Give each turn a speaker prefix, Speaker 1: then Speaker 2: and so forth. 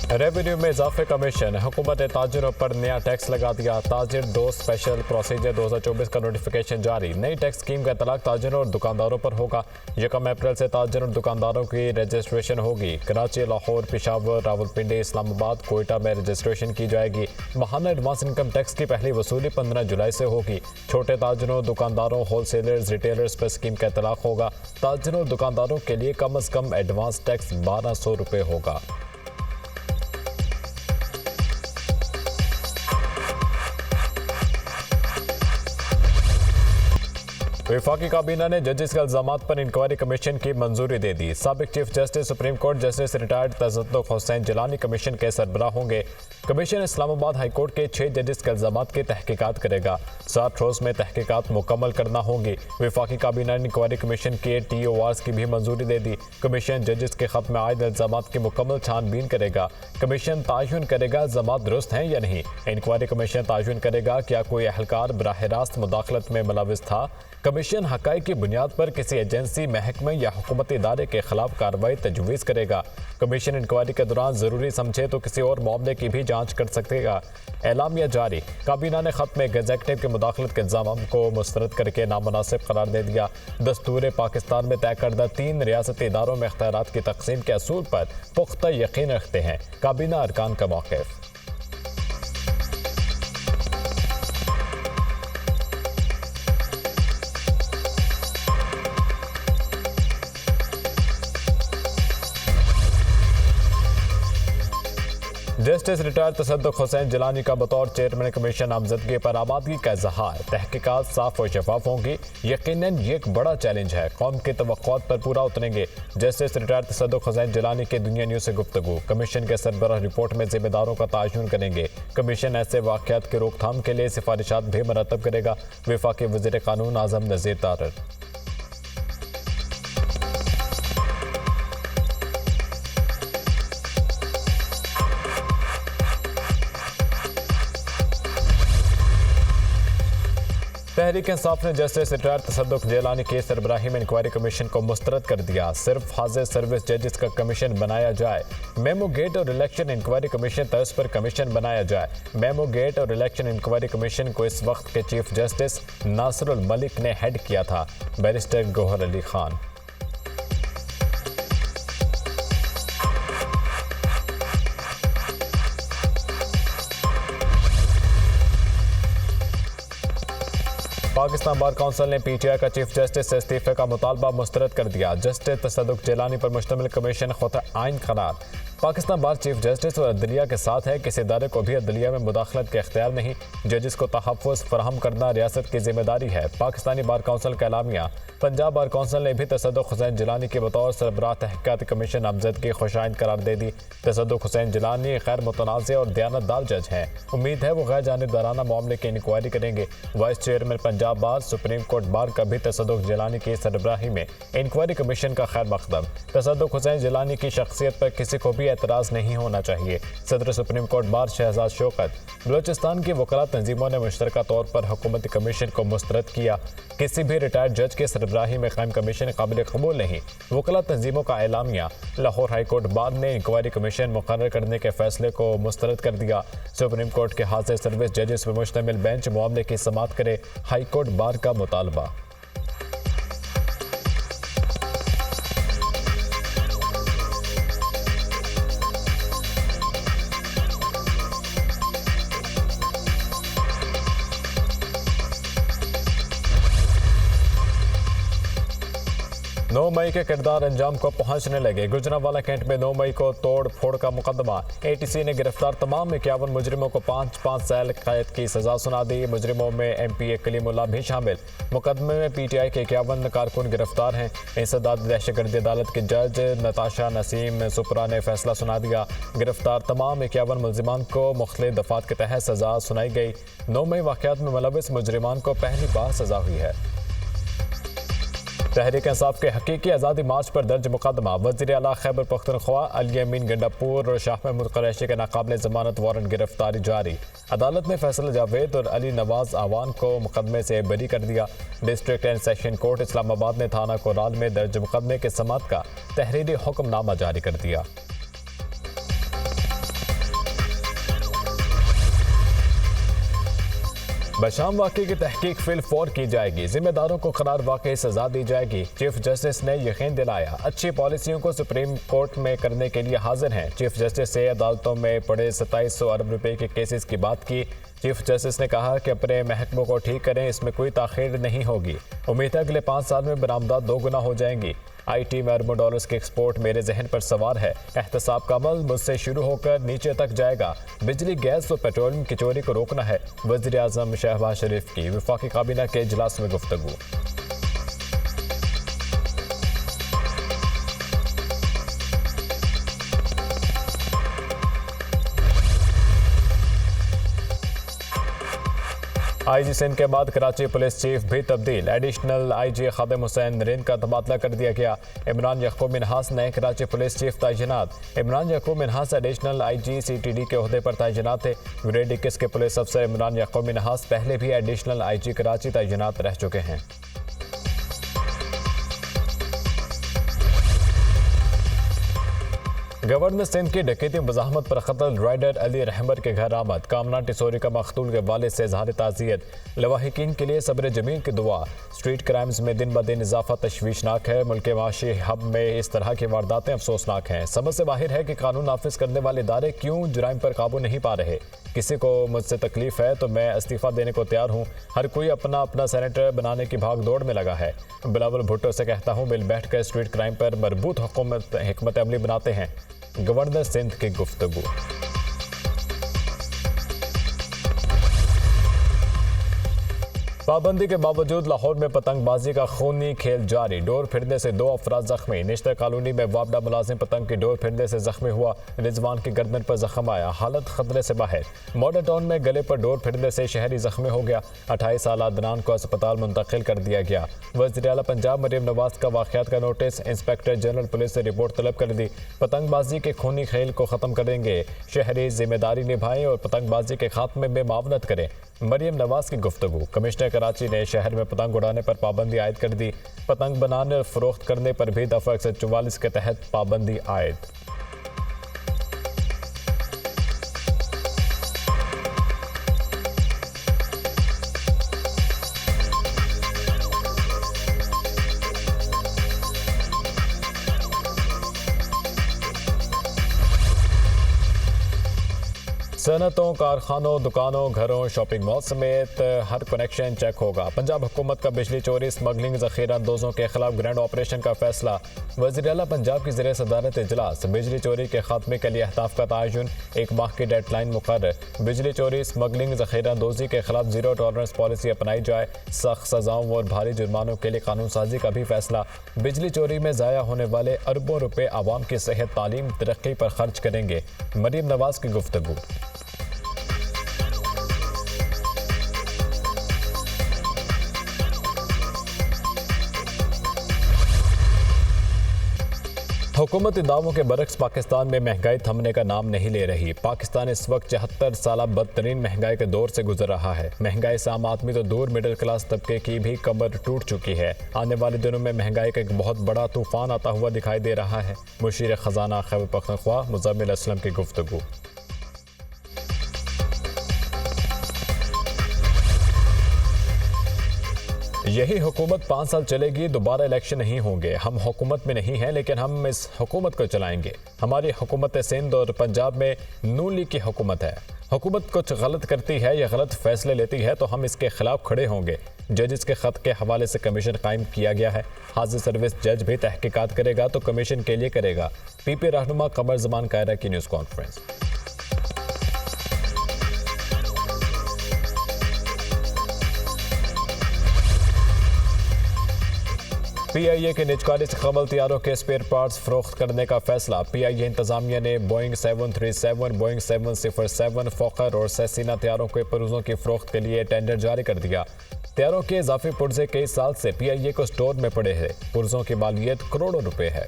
Speaker 1: Revenue में इजाफे commission, हुकूमत ने ताजिरों पर नया टैक्स लगा दिया। ताजिर 2 स्पेशल प्रोसीजर 2024 का नोटिफिकेशन जारी। नई टैक्स स्कीम का इतलाक ताजिरों और दुकानदारों पर होगा। 1 अप्रैल से ताजिरों और दुकानदारों की रजिस्ट्रेशन होगी। कराची, लाहौर, पेशावर, रावलपिंडी, इस्लामाबाद, कोयटा में रजिस्ट्रेशन की जाएगी। माहाना एडवांस इनकम टैक्स की पहली वसूली 15 जुलाई से होगी। छोटे ताजिरों, दुकानदारों, होलसेलर्स, रिटेलर्स पर स्कीम का इतलाक होगा। ताजिरों और दुकानदारों के लिए कम अज कम एडवांस टैक्स 1200 रुपये होगा। वफाकी काबीना ने जजिस के इल्जामात पर इंक्वायरी कमीशन की मंजूरी दे दी। साबिक chief justice supreme court justice retired तसद्दुक हुसैन जिलानी कमीशन के सरबराह होंगे। कमीशन इस्लामाबाद हाई कोर्ट के 6 जजिस के इल्जामात की तहकीकात करेगा। 7 रोज में तहकीकात मुकम्मल करना होगी। वफाकी काबीना ने इंक्वायरी कमीशन के TORs की भी मंजूरी दे दी। कमीशन जजिस के खत में आयद इल्जामात की मुकम्मल छानबीन करेगा। कमीशन तयन करेगा इल्जामात दुरुस्त हैं या नहीं। इंक्वायरी कमीशन तयन करेगा क्या कोई अहलकार बराह रास्त मुदाखलत में मुलविस था। कमीशन हक़ाइक़ की बुनियाद पर किसी एजेंसी, महकमे या हुकूमती इदारे के खिलाफ कार्रवाई तजवीज़ करेगा। कमीशन इंक्वायरी के दौरान ज़रूरी समझे तो किसी और मामले की भी जांच कर सकेगा। एलामिया जारी। काबीना ने खत में एग्जेक्टिव के मुदाखलत के इल्ज़ाम को मुस्तरद करके नामुनासिब करार दे दिया। दस्तूर पाकिस्तान में तय करदा 3 रियासती इदारों में इख्तियारात की तकसीम के असूल पर पुख्ता यकीन रखते हैं। काबीना अरकान का मौक़िफ़। जस्टिस रिटायर्ड तसद्दुक हुसैन जिलानी का बतौर चेयरमैन कमीशन नामजदगी पर आमादगी का इजहार। तहकीकात साफ और शफाफ होंगी। यकीनन ये एक बड़ा चैलेंज है। कौम की तवक्कुआत पर पूरा उतरेंगे। जस्टिस रिटायर्ड तसद्दुक हुसैन जिलानी के दुनिया न्यूज़ से गुफ्तगू। कमीशन के सरबराह रिपोर्ट में जिम्मेदारों का तयन करेंगे। कमीशन ऐसे वाक़यात की रोकथाम के लिए सिफारिशात भी मरतब करेगा। वफाकी वज़ीर कानून आज़म नज़ीर तारर। तहरीक इंसाफ ने जस्टिस रिटायर्ड तसद्दुक जिलानी की सरबराही में इंक्वायरी कमीशन को मुस्तरद कर दिया। सिर्फ हाजिर सर्विस जजिस का कमीशन बनाया जाए। मेमो गेट और इलेक्शन इंक्वायरी कमीशन तर्ज पर कमीशन बनाया जाए। मेमो गेट और इलेक्शन इंक्वायरी कमीशन को इस वक्त के चीफ जस्टिस नासिरुल मलिक ने हेड किया था। Barrister Gauhar Ali Khan. Pakistan bar council ने PTI का चीफ जस्टिस से इस्तीफे का मुतालबा मुस्तरद कर दिया। जस्टिस तसद्दुक जिलानी पर मुश्तमिल कमीशन खुद आइन करार। पाकिस्तान बार चीफ जस्टिस और अदलिया के साथ है। किसी इदारे को भी अदलिया में मुदाखलत के इख्तियार नहीं। जजिस को तहफ़्फ़ुज़ फराहम करना रियासत की जिम्मेदारी है। पाकिस्तानी बार काउंसिल का एलामिया। पंजाब बार काउंसिल ने भी तसद्दुक हुसैन जिलानी के बतौर सरबराह तहक़ीक़ाती कमीशन नामज़दगी खुशाइन करार दे दी। तसद्दुक हुसैन जिलानी गैर मुतनाज़ और दयानतदार जज हैं। उम्मीद है वो गैर जानिबदाराना मामले की इंक्वायरी करेंगे। वाइस चेयरमैन पंजाब बार सुप्रीम कोर्ट बार का भी तसद्दुक जिलानी की सरबराही में इंक्वायरी कमीशन का खैर मकदम। तसद्दुक हुसैन जिलानी की शख्सियत पर किसी को भी एतराज़ नहीं होना चाहिए। सदर supreme court bar Shahzad Shaukat. Balochistan की वकला तंजीमों ने मुश्तरका तौर पर हुकूमती कमीशन को मुस्तरद किया। किसी भी रिटायर्ड जज के सरबराही में कायम कमीशन काबिल कबूल नहीं। वकला तंजीमों का एलामिया। लाहौर हाई कोर्ट बार ने इंक्वायरी कमीशन मुकर्रर करने के फैसले को मुस्तरद कर दिया। सुप्रीम कोर्ट के हाजिर सर्विस जजेस पर मुश्तमिल बेंच मामले की समाअत करे। हाई कोर्ट बार का मुतालबा। 9 मई के किरदार अंजाम को पहुंचने लगे। गुजरांवाला कैंट में 9 मई को तोड़ फोड़ का मुकदमा। ATC ने गिरफ्तार तमाम 51 मुजरिमों को 5-5 साल कैद की सजा सुना दी। मुजरिमों में MPA कलीमुल्लाह भी शामिल। मुकदमे में PTI के 51 कारकुन गिरफ्तार हैं। इंसदाद दहशतगर्दी अदालत के जज नताशा नसीम सुपरा ने फैसला सुना दिया। गिरफ्तार तमाम 51 मुलजिमान को मुख्तलिफ दफात के तहत सजा सुनाई गई। 9 मई वाक़यात में मुलविस मुजरिमान को पहली बार सजा हुई है। तहरीक इंसाफ के हकीकी आज़ादी मार्च पर दर्ज मुकदमा। वज़ीर आला खैबर पख्तूनख्वा अली अमीन गंडापुर और शाह महमूद कुरैशी के नाकाबिल ज़मानत वारंट गिरफ्तारी जारी। अदालत ने फैसल जावेद और अली नवाज आवान को मुकदमे से बरी कर दिया। District and session court Islamabad ने थाना कोराल में दर्ज मुकदमे के समाअत का तहरीरी हुक्मनामा जारी कर दिया। बशाम वाक़े की तहकीक फिल फौर की जाएगी, जिम्मेदारों को करार वाकई सजा दी जाएगी। चीफ जस्टिस ने यकीन दिलाया अच्छी पॉलिसियों को सुप्रीम कोर्ट में करने के लिए हाजिर हैं। चीफ जस्टिस से अदालतों में पड़े 2700 अरब रुपए के केसेस की बात की। चीफ जस्टिस ने कहा कि अपने महकमों को ठीक करें, इसमें कोई ताखीर नहीं होगी। उम्मीद है अगले 5 साल में बरामदात 2 गुना हो जाएंगी। IT में अरबों डॉलर्स के एक्सपोर्ट मेरे जहन पर सवार है। एहतसाब का अमल मुझसे शुरू होकर नीचे तक जाएगा। बिजली, गैस और पेट्रोलियम की चोरी को रोकना है। वज़ीर आज़म शहबाज शरीफ की वफाकी काबीना के इजलास में गुफ्तगू। IG सिंध के बाद कराची पुलिस चीफ भी तब्दील। एडिशनल IG खादिम हुसैन नरीन का तबादला कर दिया गया। इमरान याकूब मिन्हास नए कराची पुलिस चीफ तैनात। इमरान याकूब मिन्हास एडिशनल IG CTD के ओहदे पर तैनात थे। ग्रेड 21 के पुलिस अफसर इमरान याकूब मिन्हास पहले भी एडिशनल IG कराची तैनात रह चुके हैं। गवर्नर सिंध की डकैती मज़ाहमत पर कत्ल राइडर अली रहमर के घर आमद। कामना टिसोरी का मकतूल के वालिद से इज़हार ताज़ियत। लवाहिकीन के लिए सब्र जमील की दुआ। स्ट्रीट क्राइम्स में दिन ब दिन इजाफा तशवीशनाक है। मुल्क के माशी हब में इस तरह की वारदातें अफसोसनाक हैं। समझ से बाहर है कि कानून नाफिज करने वाले इदारे क्यों जुराइम पर काबू नहीं पा रहे। किसी को मुझसे तकलीफ है तो मैं इस्तीफ़ा देने को तैयार हूँ। हर कोई अपना अपना सेनेटर बनाने की भाग दौड़ में लगा है। बिलावल भुट्टो से कहता हूँ मिल बैठ कर स्ट्रीट क्राइम पर मरबूत हिकमत अमली बनाते हैं। गवर्नर सिंध की गुफ्तगू। पाबंदी के बावजूद लाहौर में पतंगबाजी का खूनी खेल जारी। डोर फिरने से 2 अफराद जख्मी। निश्तर कॉलोनी में वापडा मुलाजिम पतंग की डोर फिरने से जख्मी हुआ। रिजवान की गर्दन पर जख्म आया, हालत खतरे से बाहर। मॉडर्न टाउन में गले पर डोर फिरने से शहरी जख्मी हो गया। 28 साल अदनान को अस्पताल मुंतकिल कर दिया गया। वज़ीर आला पंजाब मरीम नवाज का वाक़यात का नोटिस। इंस्पेक्टर जनरल पुलिस से रिपोर्ट तलब कर दी। पतंगबाजी के खूनी खेल को ख़त्म करेंगे। शहरी जिम्मेदारी निभाएं और पतंगबाजी के खात्मे में मावनत करें। मरीम नवाज की गुफ्तगू। कमिश्नर कराची ने शहर में पतंग उड़ाने पर पाबंदी आयद कर दी। पतंग बनाने और फरोख्त करने पर भी दफ़ा 144 के तहत पाबंदी आयद। सनतों, कारखानों, दुकानों, घरों, शॉपिंग मॉल समेत हर कनेक्शन चेक होगा। पंजाब हुकूमत का बिजली चोरी, स्मगलिंग, ज़ख़ीरा अंदोज़ों के खिलाफ ग्रैंड ऑपरेशन का फैसला। वज़ीर आला पंजाब की ज़रिए सदारत इजलास। बिजली चोरी के खात्मे के लिए अहदाफ का तयन। 1 माह की डेडलाइन मुकर्रर। बिजली चोरी, स्मगलिंग, ज़ख़ीरा अंदोज़ी के खिलाफ ज़ीरो टॉलरेंस पॉलिसी अपनाई जाए। सख्त सज़ाओं और भारी जुर्मानों के लिए कानून साजी का भी फैसला। बिजली चोरी में ज़ाया होने वाले अरबों रुपए आवाम की सेहत, तालीम, तरक्की पर खर्च करेंगे। मरीम नवाज की गुफ्तगू। हुकूमती दावों के बरक्स पाकिस्तान में महंगाई थमने का नाम नहीं ले रही। पाकिस्तान इस वक्त 74 साल बदतरीन महंगाई के दौर से गुजर रहा है। महंगाई से आम आदमी तो दूर, मिडिल क्लास तबके की भी कमर टूट चुकी है। आने वाले दिनों में महंगाई का एक बहुत बड़ा तूफान आता हुआ दिखाई दे रहा है। मुशीर खजाना खैबर पख्तूनख्वा मुज़म्मिल असलम की गुफ्तगू। यही हुकूमत 5 साल चलेगी, दोबारा इलेक्शन नहीं होंगे। हम हुकूमत में नहीं हैं, लेकिन हम इस हुकूमत को चलाएंगे। हमारी हुकूमत सिंध और पंजाब में नून लीग की हुकूमत है। हुकूमत कुछ गलत करती है या गलत फैसले लेती है तो हम इसके खिलाफ खड़े होंगे। जजेस के खत के हवाले से कमीशन कायम किया गया है। हाजिर सर्विस जज भी तहकीकात करेगा तो कमीशन के लिए करेगा। PP रहनुमा कमर जमान कायरा की न्यूज़ कॉन्फ्रेंस। PIA के निजकारी से कबल तैयारों के स्पेयर पार्ट्स फरोख्त करने का फैसला। PIA इंतजामिया ने बोइंग 737, बोइंग 707, फोकर और सेसिना तैयारों के पुर्जों की फरोख्त के लिए टेंडर जारी कर दिया। तैयारों के इजाफी पुर्जे कई साल से PIA को स्टोर में पड़े हैं। पुर्जों की मालियत करोड़ों रुपए है।